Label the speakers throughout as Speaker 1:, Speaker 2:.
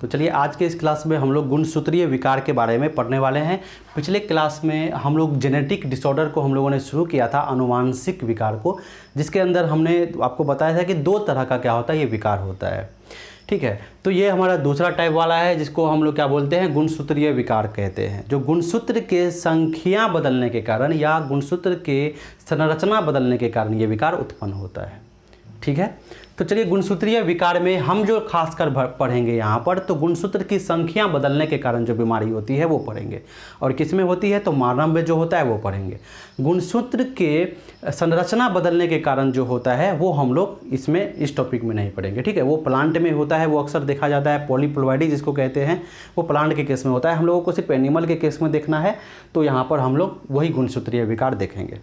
Speaker 1: तो चलिए आज के इस क्लास में हम लोग गुणसूत्रीय विकार के बारे में पढ़ने वाले हैं। पिछले क्लास में हम लोग जेनेटिक डिसऑर्डर को हम लोगों ने शुरू किया था, अनुवांशिक विकार को, जिसके अंदर हमने आपको बताया था कि दो तरह का क्या होता है, ये विकार होता है। ठीक है, तो ये हमारा दूसरा टाइप वाला है जिसको हम लोग क्या बोलते हैं, गुणसूत्रीय विकार कहते हैं, जो गुणसूत्र के संख्या बदलने के कारण या गुणसूत्र के संरचना बदलने के कारण ये विकार उत्पन्न होता है। ठीक है, तो चलिए गुणसूत्रीय विकार में हम जो खासकर पढ़ेंगे यहाँ पर, तो गुणसूत्र की संख्या बदलने के कारण जो बीमारी होती है वो पढ़ेंगे, और किस में होती है तो मानव में जो होता है वो पढ़ेंगे। गुणसूत्र के संरचना बदलने के कारण जो होता है वो हम लोग इसमें इस टॉपिक में नहीं पढ़ेंगे। ठीक है, वो प्लांट में होता है, वो अक्सर देखा जाता है, पॉलीप्लोइडी जिसको कहते हैं, वो प्लांट के केस में होता है। हम लोगों को सिर्फ एनिमल के केस में देखना है, तो यहाँ पर हम लोग वही गुणसूत्रीय विकार देखेंगे।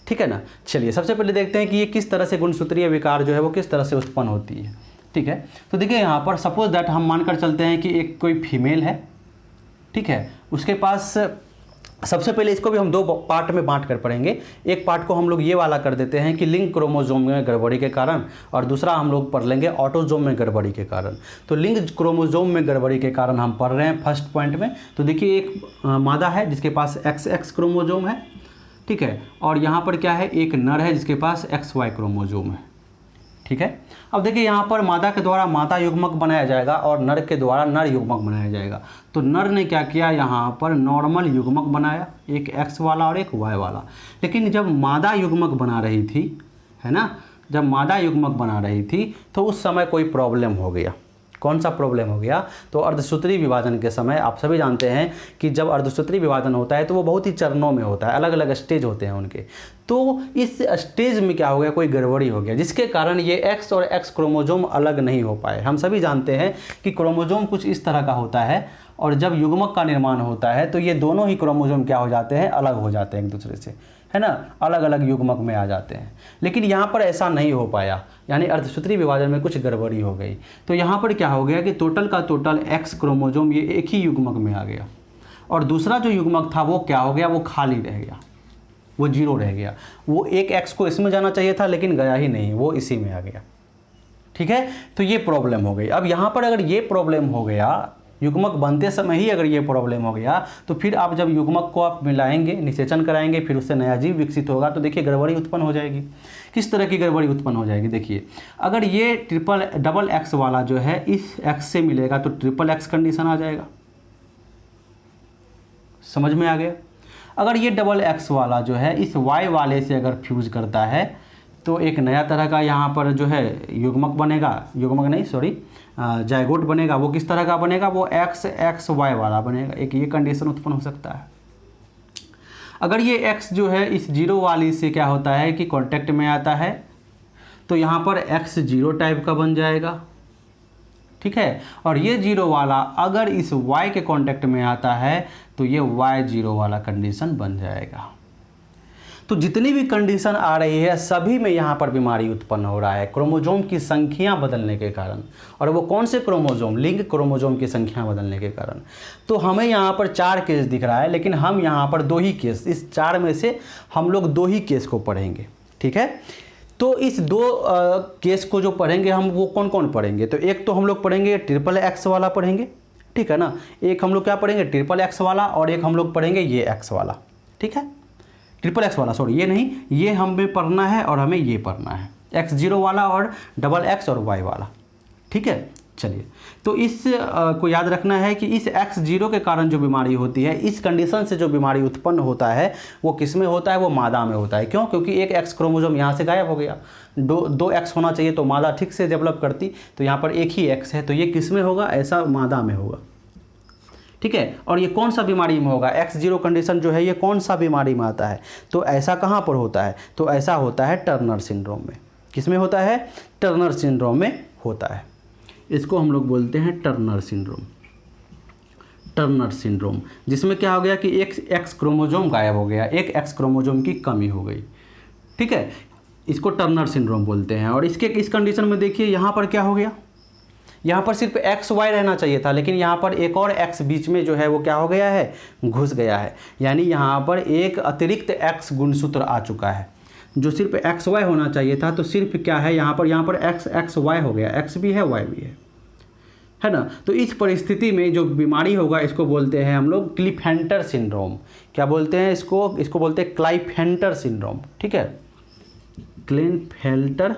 Speaker 1: ठीक है ना। चलिए सबसे पहले देखते हैं कि ये किस तरह से गुणसूत्रीय विकार जो है वो किस तरह से उत्पन्न होती है। ठीक है, तो देखिए यहाँ पर सपोज दैट हम मानकर चलते हैं कि एक कोई फीमेल है। ठीक है, उसके पास सबसे पहले इसको भी हम दो पार्ट में बांट कर पढ़ेंगे। एक पार्ट को हम लोग ये वाला कर देते हैं कि लिंग क्रोमोसोम में गड़बड़ी के कारण, और दूसरा हम लोग पढ़ लेंगे ऑटोसोम में गड़बड़ी के कारण। तो लिंग क्रोमोसोम में गड़बड़ी के कारण हम पढ़ रहे हैं फर्स्ट पॉइंट में। तो देखिए एक मादा है जिसके पास XX क्रोमोसोम है। ठीक है, और यहाँ पर क्या है, एक नर है जिसके पास XY क्रोमोसोम है। ठीक है, अब देखिए यहाँ पर मादा के द्वारा मादा युग्मक बनाया जाएगा और नर के द्वारा नर युग्मक बनाया जाएगा। तो नर ने क्या किया, यहाँ पर नॉर्मल युग्मक बनाया, एक X वाला और एक Y वाला। लेकिन जब मादा युग्मक बना रही थी, है ना, जब मादा युग्मक बना रही थी तो उस समय कोई प्रॉब्लम हो गया। कौन सा प्रॉब्लम हो गया, तो अर्धसूत्री विभाजन के समय आप सभी जानते हैं कि जब अर्धसूत्री विभाजन होता है तो वो बहुत ही चरणों में होता है, अलग अलग स्टेज होते हैं उनके। तो इस स्टेज में क्या हो गया, कोई गड़बड़ी हो गया, जिसके कारण ये X और X क्रोमोसोम अलग नहीं हो पाए। हम सभी जानते हैं कि क्रोमोसोम कुछ इस तरह का होता है, और जब युग्मक का निर्माण होता है तो ये दोनों ही क्रोमोसोम क्या हो जाते हैं, अलग हो जाते हैं एक दूसरे से, है ना, अलग अलग युग्मक में आ जाते हैं। लेकिन यहाँ पर ऐसा नहीं हो पाया, यानी अर्धसूत्री विभाजन में कुछ गड़बड़ी हो गई। तो यहाँ पर क्या हो गया कि टोटल का टोटल X क्रोमोसोम ये एक ही युग्मक में आ गया, और दूसरा जो युग्मक था वो क्या हो गया, वो खाली रह गया, वो 0 रह गया। वो एक X को इसमें जाना चाहिए था लेकिन गया ही नहीं, वो इसी में आ गया। ठीक है, तो ये प्रॉब्लम हो गई। अब यहाँ पर अगर ये प्रॉब्लम हो गया, युग्मक बनते समय ही अगर ये प्रॉब्लम हो गया, तो फिर आप जब युग्मक को आप मिलाएंगे, निषेचन कराएंगे, फिर उससे नया जीव विकसित होगा, तो देखिए गड़बड़ी उत्पन्न हो जाएगी। किस तरह की गड़बड़ी उत्पन्न हो जाएगी, देखिए अगर ये डबल X वाला जो है इस X से मिलेगा तो ट्रिपल X कंडीशन आ जाएगा। समझ में आ गया। अगर ये डबल X वाला जो है इस Y वाले से अगर फ्यूज करता है तो एक नया तरह का यहाँ पर जो है युग्मक बनेगा, युग्मक नहीं सॉरी जायगोट बनेगा। वो किस तरह का बनेगा, वो XXY वाला बनेगा। एक ये कंडीशन उत्पन्न हो सकता है। अगर ये X जो है इस 0 वाली से क्या होता है कि कांटेक्ट में आता है, तो यहाँ पर X 0 टाइप का बन जाएगा। ठीक है, और ये 0 वाला अगर इस Y के कांटेक्ट में आता है तो ये Y 0 वाला कंडीशन बन जाएगा। तो जितनी भी कंडीशन आ रही है सभी में यहाँ पर बीमारी उत्पन्न हो रहा है क्रोमोसोम की संख्या बदलने के कारण। और वो कौन से क्रोमोसोम, लिंग क्रोमोसोम की संख्या बदलने के कारण। तो हमें यहाँ पर 4 केस दिख रहा है, लेकिन हम यहाँ पर 2 ही केस, इस 4 में से हम लोग 2 ही केस को पढ़ेंगे। ठीक है, तो इस 2 केस को जो पढ़ेंगे हम, वो कौन कौन पढ़ेंगे, तो एक तो हम लोग पढ़ेंगे ट्रिपल X वाला पढ़ेंगे। ठीक है ना, एक हम लोग क्या पढ़ेंगे, ट्रिपल X वाला, और एक हम लोग पढ़ेंगे ये X वाला। ठीक है, ट्रिपल X वाला, सॉरी ये नहीं, ये हमें पढ़ना है और हमें ये पढ़ना है, X 0 वाला और डबल X और Y वाला। ठीक है, चलिए तो इस को याद रखना है कि इस X 0 के कारण जो बीमारी होती है, इस कंडीशन से जो बीमारी उत्पन्न होता है वो किस में होता है, वो मादा में होता है। क्यों, क्योंकि एक X क्रोमोसोम यहाँ से गायब हो गया। दो X होना चाहिए तो मादा ठीक से डेवलप करती, तो यहाँ पर एक ही X है, तो ये किस में होगा, ऐसा मादा में होगा। ठीक है, और ये कौन सा बीमारी में होगा, X 0 कंडीशन जो है ये कौन सा बीमारी में आता है, तो ऐसा कहाँ पर होता है, तो ऐसा होता है टर्नर सिंड्रोम में। किस में होता है, टर्नर सिंड्रोम में होता है। इसको हम लोग बोलते हैं टर्नर सिंड्रोम। टर्नर सिंड्रोम जिसमें क्या हो गया कि एक X क्रोमोसोम गायब हो गया, एक X क्रोमोसोम की कमी हो गई। ठीक है, इसको टर्नर सिंड्रोम बोलते हैं। और इसके इस कंडीशन में देखिए यहाँ पर क्या हो गया, यहाँ पर सिर्फ XY रहना चाहिए था, लेकिन यहाँ पर एक और X बीच में जो है वो क्या हो गया है, घुस गया है। यानी यहाँ पर एक अतिरिक्त X गुणसूत्र आ चुका है। जो सिर्फ XY होना चाहिए था तो सिर्फ क्या है यहाँ पर XXY हो गया, X भी है Y भी है। है ना। तो इस परिस्थिति में जो बीमारी होगा इसको बोलते हैं हम लोग क्लिफेंटर सिंड्रोम। क्या बोलते हैं इसको बोलते हैं क्लाइफेंटर सिंड्रोम, ठीक है, क्लिनफेल्टर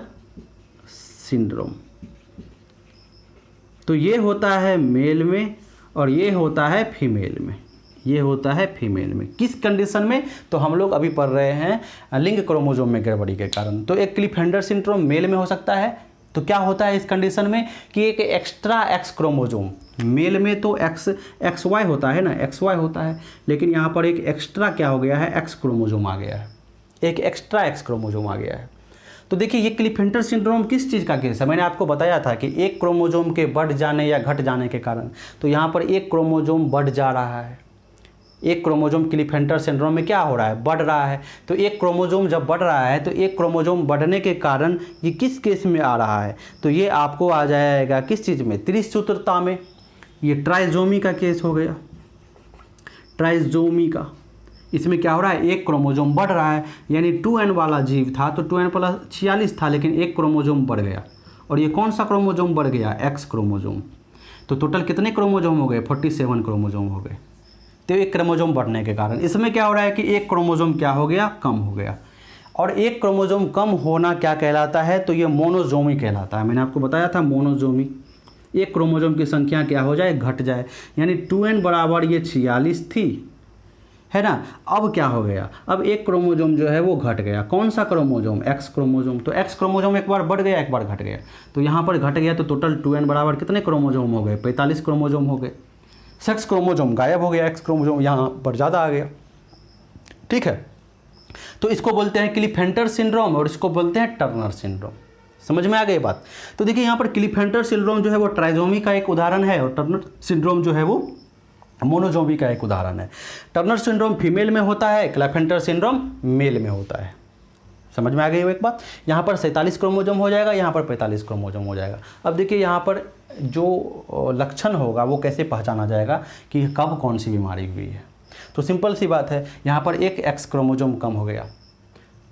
Speaker 1: सिंड्रोम। तो ये होता है मेल में और ये होता है फीमेल में, ये होता है फीमेल में। किस कंडीशन में, तो हम लोग अभी पढ़ रहे हैं लिंग क्रोमोसोम में गड़बड़ी के कारण। तो एक क्लिफेंडर सिंड्रोम मेल में हो सकता है। तो क्या होता है इस कंडीशन में कि एक एक्स्ट्रा एक्स क्रोमोसोम, मेल में तो एक्स वाई होता है ना, एक्स वाई होता है, लेकिन यहाँ पर एक एक्स्ट्रा क्या हो गया है, एक्स क्रोमोसोम आ गया है, एक एक्स्ट्रा एक्स क्रोमोसोम आ गया है। तो देखिए ये क्लिफेंटर सिंड्रोम किस चीज़ का केस है, मैंने आपको बताया था कि एक क्रोमोसोम के बढ़ जाने या घट जाने के कारण। तो यहाँ पर एक क्रोमोसोम बढ़ जा रहा है, एक क्रोमोसोम क्लिफेंटर सिंड्रोम में क्या हो रहा है, बढ़ रहा है। तो एक क्रोमोसोम जब बढ़ रहा है तो एक क्रोमोसोम बढ़ने के कारण ये किस केस में आ रहा है, तो ये आपको आ जाएगा किस चीज़ में, त्रिसूत्रता में। ये ट्राइजोमी का केस हो गया, ट्राइजोमी का। इसमें क्या हो रहा है, एक क्रोमोसोम बढ़ रहा है, यानी 2n वाला जीव था तो 2n + 46 था, लेकिन एक क्रोमोसोम बढ़ गया। और ये कौन सा क्रोमोसोम बढ़ गया, एक्स क्रोमोसोम। तो टोटल कितने क्रोमोसोम हो गए, 47 क्रोमोसोम हो गए। तो एक क्रोमोसोम बढ़ने के कारण इसमें क्या हो रहा है कि एक क्रोमोसोम क्या हो गया, कम हो गया। और एक क्रोमोसोम कम होना क्या कहलाता है, तो ये मोनोजोमी कहलाता है। मैंने आपको बताया था मोनोजोमी, एक क्रोमोसोम की संख्या क्या हो जाए, घट जाए। यानी 2n बराबर ये 46 थी, है ना। अब क्या हो गया, अब एक क्रोमोसोम जो है वो घट गया। कौन सा क्रोमोसोम, एक्स क्रोमोसोम। तो एक्स क्रोमोसोम एक बार बढ़ गया, एक बार घट गया। तो यहाँ पर घट गया तो टोटल 2n बराबर कितने क्रोमोसोम हो गए, 45 क्रोमोसोम हो गए। सेक्स क्रोमोसोम गायब हो गया, एक्स क्रोमोसोम यहाँ पर ज़्यादा आ गया, ठीक है। तो इसको बोलते हैं क्लिफेंटर सिंड्रोम और इसको बोलते हैं टर्नर सिंड्रोम। समझ में आ गई बात। तो देखिए यहाँ पर क्लिफेंटर सिंड्रोम जो है वो ट्राइजोमी का एक उदाहरण है और टर्नर सिंड्रोम जो है वो मोनोजोमी का एक उदाहरण है। टर्नर सिंड्रोम फीमेल में होता है, क्लिफेंटर सिंड्रोम मेल में होता है। समझ में आ गई एक बात। यहाँ पर 47 क्रोमोसोम हो जाएगा, यहाँ पर 45 क्रोमोसोम हो जाएगा। अब देखिए यहाँ पर जो लक्षण होगा वो कैसे पहचाना जाएगा कि कब कौन सी बीमारी हुई है। तो सिंपल सी बात है, यहाँ पर एक एक्स क्रोमोसोम कम हो गया,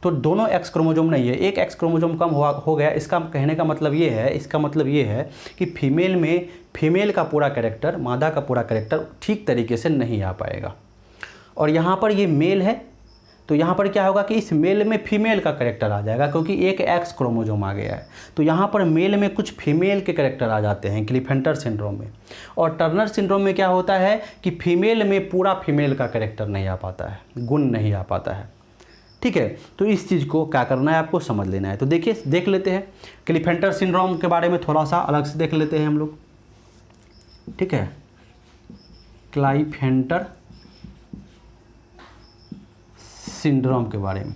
Speaker 1: तो दोनों एक्स क्रोमोसोम नहीं है, एक एक्स क्रोमोसोम कम हो गया। इसका कहने का मतलब ये है, इसका मतलब ये है कि फीमेल में फीमेल का पूरा कैरेक्टर, मादा का पूरा कैरेक्टर ठीक तरीके से नहीं आ पाएगा। और यहाँ पर ये मेल है तो यहाँ पर क्या होगा कि इस मेल में फीमेल का कैरेक्टर आ जाएगा, क्योंकि एक एक्स क्रोमोसोम आ गया है। तो यहाँ पर मेल में कुछ फीमेल के कैरेक्टर आ जाते हैं क्लिफेंटर सिंड्रोम में। और टर्नर सिंड्रोम में क्या होता है कि फीमेल में पूरा फीमेल का कैरेक्टर नहीं आ पाता है, गुण नहीं आ पाता है, ठीक है। तो इस चीज़ को क्या करना है, आपको समझ लेना है। तो देखिए देख लेते हैं क्लिफेंटर सिंड्रोम के बारे में थोड़ा सा अलग से देख लेते हैं हम लोग, ठीक है। क्लिफेंटर सिंड्रोम के बारे में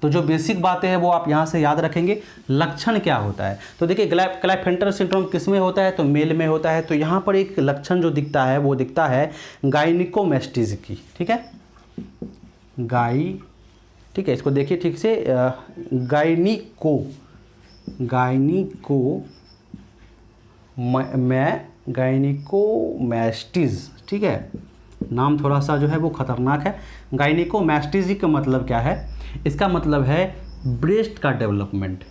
Speaker 1: तो जो बेसिक बातें हैं वो आप यहाँ से याद रखेंगे। लक्षण क्या होता है, तो देखिए क्लिफेंटर सिंड्रोम किस में होता है, तो मेल में होता है। तो यहाँ पर एक लक्षण जो दिखता है वो दिखता है गायनिकोमेस्टीज की, ठीक है। ठीक है, इसको देखिए ठीक से, गायनिकोमेस्टीज, ठीक है। नाम थोड़ा सा जो है वो खतरनाक है। गायनिकोमेस्टीज का मतलब क्या है, इसका मतलब है ब्रेस्ट का डेवलपमेंट,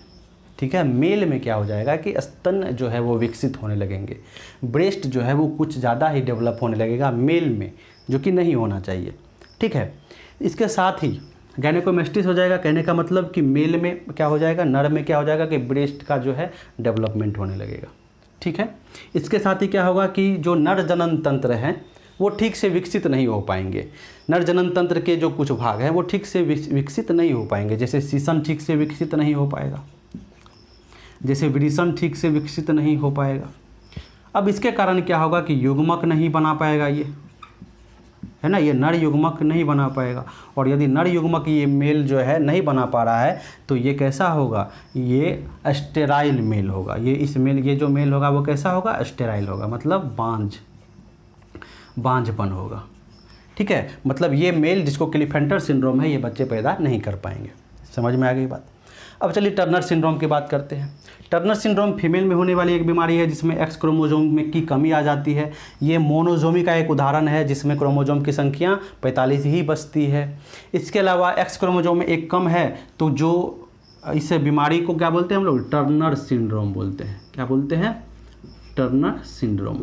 Speaker 1: ठीक है। मेल में क्या हो जाएगा कि स्तन जो है वो विकसित होने लगेंगे, ब्रेस्ट जो है वो कुछ ज़्यादा ही डेवलप होने लगेगा मेल में, जो कि नहीं होना चाहिए, ठीक है। इसके साथ ही गायनिकोमेस्टीज हो जाएगा, कहने का मतलब कि मेल में क्या हो जाएगा, नर में क्या हो जाएगा कि ब्रेस्ट का जो है डेवलपमेंट होने लगेगा, ठीक है। इसके साथ ही क्या होगा कि जो नर जनन तंत्र हैं वो ठीक से विकसित नहीं हो पाएंगे। नर जनन तंत्र के जो कुछ भाग हैं वो ठीक से विकसित नहीं हो पाएंगे, जैसे शीशन ठीक से विकसित नहीं हो पाएगा, जैसे वृषण ठीक से विकसित नहीं हो पाएगा। अब इसके कारण क्या होगा कि युग्मक नहीं बना पाएगा, ये है ना, ये नर युग्मक नहीं बना पाएगा। और यदि नर युग्मक ये मेल जो है नहीं बना पा रहा है तो ये कैसा होगा, ये स्टेराइल मेल होगा। ये जो मेल होगा वो कैसा होगा, स्टेराइल होगा, मतलब बांझपन होगा, ठीक है। मतलब ये मेल जिसको क्लिफेंटर सिंड्रोम है ये बच्चे पैदा नहीं कर पाएंगे। समझ में आ गई बात। अब चलिए टर्नर सिंड्रोम की बात करते हैं। टर्नर सिंड्रोम फीमेल में होने वाली एक बीमारी है जिसमें एक्स क्रोमोसोम में की कमी आ जाती है। ये मोनोजोमी का एक उदाहरण है जिसमें क्रोमोसोम की संख्या 45 ही बचती है। इसके अलावा एक्स क्रोमोसोम में एक कम है तो जो इस बीमारी को क्या बोलते हैं हम लोग, टर्नर सिंड्रोम बोलते हैं। क्या बोलते हैं, टर्नर सिंड्रोम।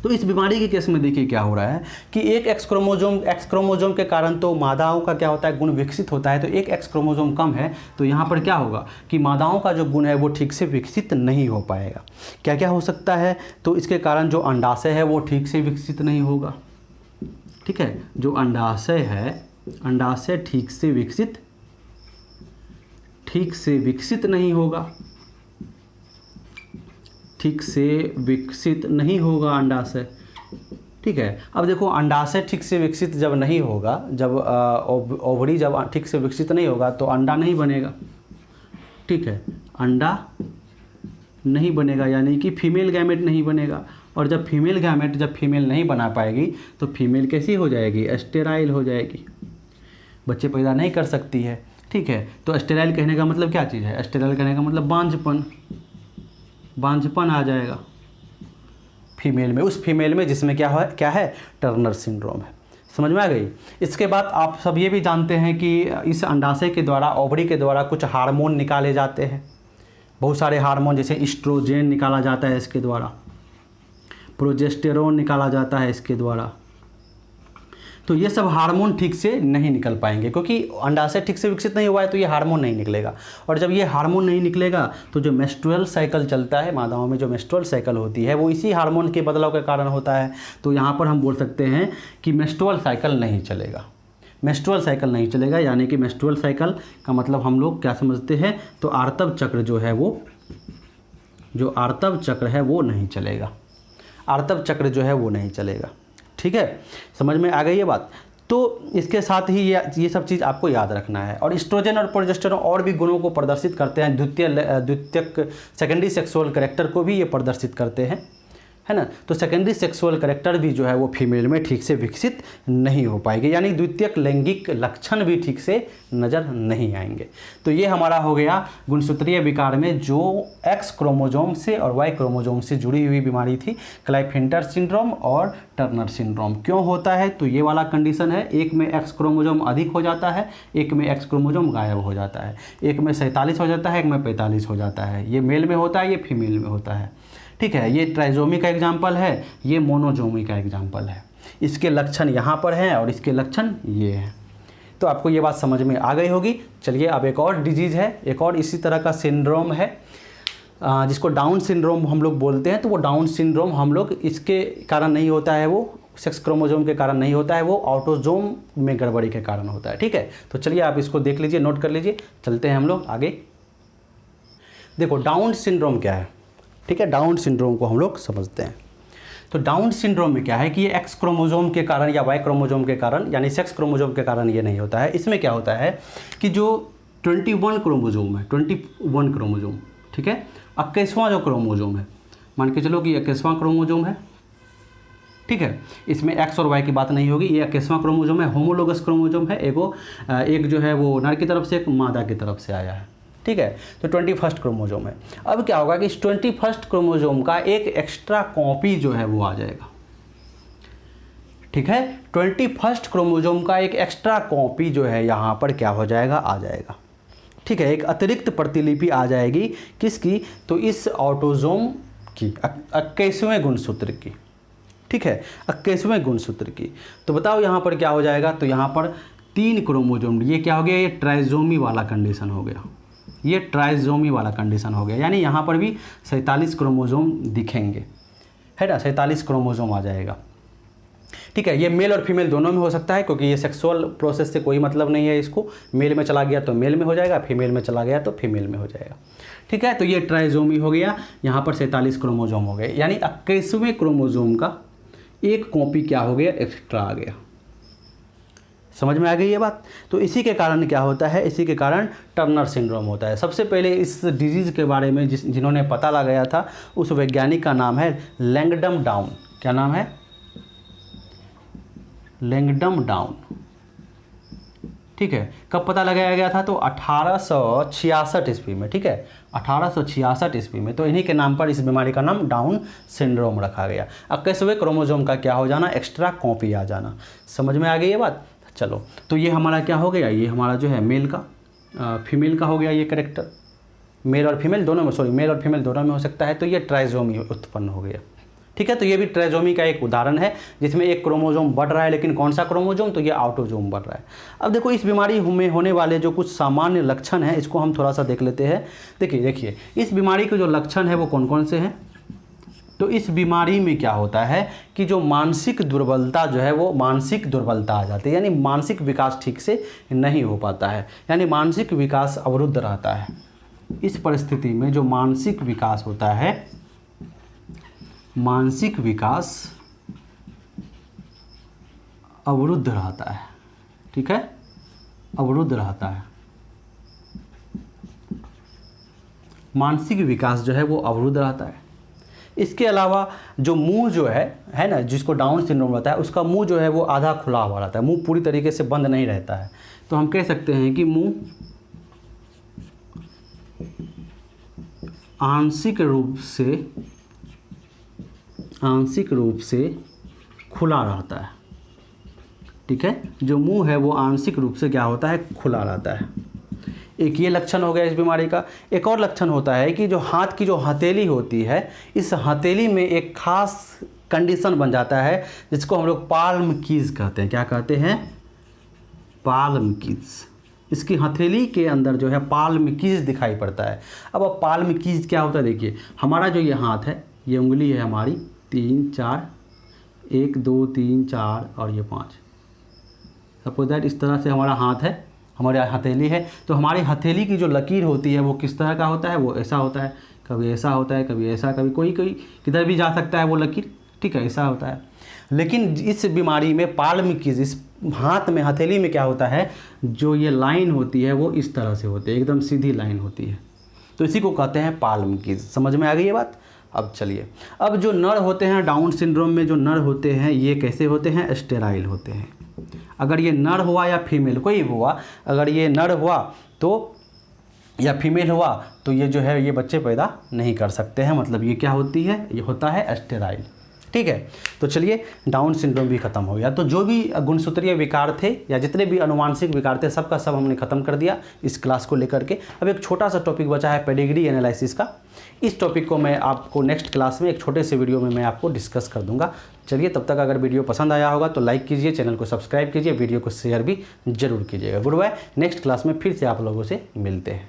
Speaker 1: तो इस बीमारी के केस में देखिए क्या हो रहा है कि एक एक्स क्रोमोजोम के कारण तो मादाओं का क्या होता है, गुण विकसित होता है। तो एक एक्स क्रोमोजोम कम है तो यहाँ पर क्या होगा कि मादाओं का जो गुण है वो ठीक से विकसित नहीं हो पाएगा। क्या क्या हो सकता है, तो इसके कारण जो अंडाशय है वो ठीक से विकसित नहीं होगा। ठीक है, जो अंडाशय है, अंडाशय ठीक से विकसित नहीं होगा, ठीक से विकसित नहीं होगा अंडाशय। ठीक है, अब देखो अंडाशय ठीक से विकसित जब नहीं होगा, जब ओवरी जब ठीक से विकसित नहीं होगा तो अंडा नहीं बनेगा। ठीक है, अंडा नहीं बनेगा यानी कि फीमेल गैमेट नहीं बनेगा। और जब फीमेल गैमेट जब फीमेल नहीं बना पाएगी तो फीमेल कैसी हो जाएगी, स्टेराइल हो जाएगी, बच्चे पैदा नहीं कर सकती है। ठीक है, तो स्टेराइल कहने का मतलब क्या चीज़ है, स्टेराइल कहने का मतलब बांझपन आ जाएगा फीमेल में, उस फीमेल में जिसमें क्या है टर्नर सिंड्रोम है। समझ में आ गई। इसके बाद आप सब ये भी जानते हैं कि इस अंडाशय के द्वारा, ओवरी के द्वारा कुछ हार्मोन निकाले जाते हैं, बहुत सारे हार्मोन, जैसे एस्ट्रोजन निकाला जाता है इसके द्वारा, प्रोजेस्टेरोन निकाला जाता है इसके द्वारा। तो ये सब हार्मोन ठीक से नहीं निकल पाएंगे क्योंकि अंडाशय ठीक से विकसित नहीं हुआ है, तो ये हार्मोन नहीं निकलेगा। और जब ये हार्मोन नहीं निकलेगा तो जो मेंस्ट्रुअल साइकिल चलता है, मादाओं में जो मेंस्ट्रुअल साइकिल होती है वो इसी हार्मोन के बदलाव के कारण होता है। तो यहाँ पर हम बोल सकते हैं कि मेंस्ट्रुअल साइकिल नहीं चलेगा, मेंस्ट्रुअल साइकिल नहीं चलेगा। यानी कि मेंस्ट्रुअल साइकिल का मतलब हम लोग क्या समझते हैं, तो आर्तव चक्र जो है वो, जो आर्तव चक्र है वो नहीं चलेगा, आर्तव चक्र जो है वो नहीं चलेगा। ठीक है, समझ में आ गई ये बात। तो इसके साथ ही ये सब चीज़ आपको याद रखना है। और एस्ट्रोजन और प्रोजेस्टेरोन और भी गुणों को प्रदर्शित करते हैं, द्वितीयक सेकेंडरी सेक्सुअल कैरेक्टर को भी ये प्रदर्शित करते हैं, है ना। तो सेकेंडरी सेक्सुअल कैरेक्टर भी जो है वो फीमेल में ठीक से विकसित नहीं हो पाएगी, यानी द्वितीयक लैंगिक लक्षण भी ठीक से नज़र नहीं आएंगे। तो ये हमारा हो गया गुणसूत्रीय विकार में जो एक्स क्रोमोजोम से और वाई क्रोमोजोम से जुड़ी हुई बीमारी थी, क्लाइफेंटर सिंड्रोम और टर्नर सिंड्रोम। क्यों होता है, तो ये वाला कंडीशन है, एक में एक्स क्रोमोजोम अधिक हो जाता है, एक में एक्स क्रोमोजोम गायब हो जाता है, एक में 47 हो जाता है, एक में 45 हो जाता है। ये मेल में होता है, ये फीमेल में होता है। ठीक है, ये ट्राइजोमी का एग्जाम्पल है, ये मोनोजोमी का एग्जाम्पल है। इसके लक्षण यहाँ पर हैं और इसके लक्षण ये हैं। तो आपको ये बात समझ में आ गई होगी। चलिए अब एक और डिजीज़ है, एक और इसी तरह का सिंड्रोम है जिसको डाउन सिंड्रोम हम लोग बोलते हैं। तो वो डाउन सिंड्रोम हम लोग इसके कारण नहीं होता है, वो सेक्स क्रोमोजोम के कारण नहीं होता है, वो ऑटोजोम में गड़बड़ी के कारण होता है। ठीक है, तो चलिए आप इसको देख लीजिए, नोट कर लीजिए, चलते हैं हम लोग आगे। देखो डाउन सिंड्रोम क्या है। ठीक है, डाउन सिंड्रोम को हम लोग समझते हैं। तो डाउन सिंड्रोम में क्या है कि ये एक्स क्रोमोजोम के कारण या वाई क्रोमोजोम के कारण, यानी सेक्स क्रोमोजोम के कारण ये नहीं होता है। इसमें क्या होता है कि जो 21 क्रोमोजोम है, 21 क्रोमोजोम, ठीक है, 21वां जो क्रोमोजोम है, मान के चलो कि 21वां क्रोमोजोम है। ठीक है, इसमें एक्स और वाई की बात नहीं होगी, ये 21वां क्रोमोजोम है, होमोलोगस क्रोमोजोम है। एक जो है वो नर की तरफ से, एक मादा की तरफ से आया है। ठीक है, तो 21 क्रोमोजोम है। अब क्या होगा कि इस 21 क्रोमोजोम का एक एक्स्ट्रा कॉपी जो है वो आ जाएगा। ठीक है, 21 क्रोमोजोम का एक एक्स्ट्रा कॉपी जो है यहाँ पर क्या हो जाएगा, आ जाएगा। ठीक है, एक अतिरिक्त प्रतिलिपि आ जाएगी, किसकी, तो इस ऑटोजोम की, 21वें गुणसूत्र की। ठीक है, 21वें गुणसूत्र की। तो बताओ यहाँ पर क्या हो जाएगा, तो यहाँ पर 3 क्रोमोजोम, ये क्या हो गया, ये ट्राइजोमी वाला कंडीशन हो गया, ये ट्राइजोमी वाला कंडीशन हो गया। यानी यहाँ पर भी 47 क्रोमोजोम दिखेंगे, है ना, 47 क्रोमोजोम आ जाएगा। ठीक है, ये मेल और फीमेल दोनों में हो सकता है क्योंकि ये सेक्सुअल प्रोसेस से कोई मतलब नहीं है इसको। मेल में चला गया तो मेल में हो जाएगा, फीमेल में चला गया तो फीमेल में हो जाएगा। ठीक है, तो ये ट्राइजोमी हो गया, यहाँ पर 47 क्रोमोजोम हो गए, यानी 21वें क्रोमोजोम का एक कॉपी क्या हो गया, एक्स्ट्रा आ गया। समझ में आ गई ये बात। तो इसी के कारण क्या होता है, इसी के कारण टर्नर सिंड्रोम होता है। सबसे पहले इस डिजीज़ के बारे में जिन्होंने पता लगाया था उस वैज्ञानिक का नाम है लैंगडम डाउन। क्या नाम है, लैंगडम डाउन। ठीक है, कब पता लगाया गया था, तो 1866 ईस्वी में। ठीक है, 1866 ईस्वी में। तो इन्हीं के नाम पर इस बीमारी का नाम डाउन सिंड्रोम रखा गया। 21वें क्रोमोजोम का क्या हो जाना, एक्स्ट्रा कॉपी आ जाना। समझ में आ गई ये बात। चलो, तो ये हमारा क्या हो गया, ये हमारा जो है मेल का, फीमेल का हो गया ये कैरेक्टर। मेल और फीमेल दोनों में, मेल और फीमेल दोनों में हो सकता है, तो ये ट्राइजोमी उत्पन्न हो गया। ठीक है, तो ये भी ट्राइजोमी का एक उदाहरण है जिसमें एक क्रोमोजोम बढ़ रहा है, लेकिन कौन सा क्रोमोजोम, तो ये ऑटोजोम बढ़ रहा है। अब देखो इस बीमारी में होने वाले जो कुछ सामान्य लक्षण हैं इसको हम थोड़ा सा देख लेते हैं। देखिए इस बीमारी के जो लक्षण है वो कौन कौन से हैं। तो इस बीमारी में क्या होता है कि जो मानसिक दुर्बलता जो है वो मानसिक दुर्बलता आ जाती है, यानी मानसिक विकास ठीक से नहीं हो पाता है, यानी मानसिक विकास अवरुद्ध रहता है। इस परिस्थिति में जो मानसिक विकास होता है, मानसिक विकास अवरुद्ध रहता है। ठीक है, अवरुद्ध रहता है, मानसिक विकास जो है वो अवरुद्ध रहता है। इसके अलावा जो मुंह जो है ना, जिसको डाउन सिंड्रोम रहता है, उसका मुंह जो है वो आधा खुला हुआ रहता है, मुंह पूरी तरीके से बंद नहीं रहता है। तो हम कह सकते हैं कि मुंह आंशिक रूप से खुला रहता है। ठीक है, जो मुंह है वो आंशिक रूप से क्या होता है, खुला रहता है। एक ये लक्षण हो गया इस बीमारी का। एक और लक्षण होता है कि जो हाथ की जो हथेली होती है, इस हथेली में एक खास कंडीशन बन जाता है जिसको हम लोग पाल्म कीज कहते हैं। क्या कहते हैं, पाल्म कीज। इसकी हथेली के अंदर जो है पाल्म कीज दिखाई पड़ता है। अब पाल्म कीज क्या होता है, देखिए हमारा जो ये हाथ है, ये उंगली है हमारी 3 4, 1 2 3 4 और ये 5, सपोज दैट इस तरह से हमारा हाथ है, हमारी हथेली है। तो हमारी हथेली की जो लकीर होती है वो किस तरह का होता है, वो ऐसा होता है, कभी ऐसा होता है, कभी ऐसा, कभी कोई किधर भी जा सकता है वो लकीर। ठीक है, ऐसा होता है। लेकिन इस बीमारी में पाल्म कीज, इस हाथ में हथेली में क्या होता है, जो ये लाइन होती है वो इस तरह से होती है, एकदम सीधी लाइन होती है। तो इसी को कहते हैं पाल्म कीज। समझ में आ गई ये बात। अब चलिए, अब जो नर होते हैं डाउन सिंड्रोम में, जो नर होते हैं ये कैसे होते हैं, स्टेराइल होते हैं। अगर ये नर हुआ या फीमेल कोई हुआ, अगर ये नर हुआ तो या फीमेल हुआ तो ये जो है ये बच्चे पैदा नहीं कर सकते हैं, मतलब ये क्या होती है, ये होता है स्टेराइल। ठीक है, तो चलिए डाउन सिंड्रोम भी खत्म हो गया। तो जो भी गुणसूत्रीय विकार थे या जितने भी अनुवांशिक विकार थे सबका सब हमने खत्म कर दिया इस क्लास को लेकर के। अब एक छोटा सा टॉपिक बचा है पेडिग्री एनालिसिस का। इस टॉपिक को मैं आपको नेक्स्ट क्लास में एक छोटे से वीडियो में मैं आपको डिस्कस कर दूंगा। चलिए, तब तक अगर वीडियो पसंद आया होगा तो लाइक कीजिए, चैनल को सब्सक्राइब कीजिए, वीडियो को शेयर भी जरूर कीजिएगा। गुड बाय, नेक्स्ट क्लास में फिर से आप लोगों से मिलते हैं।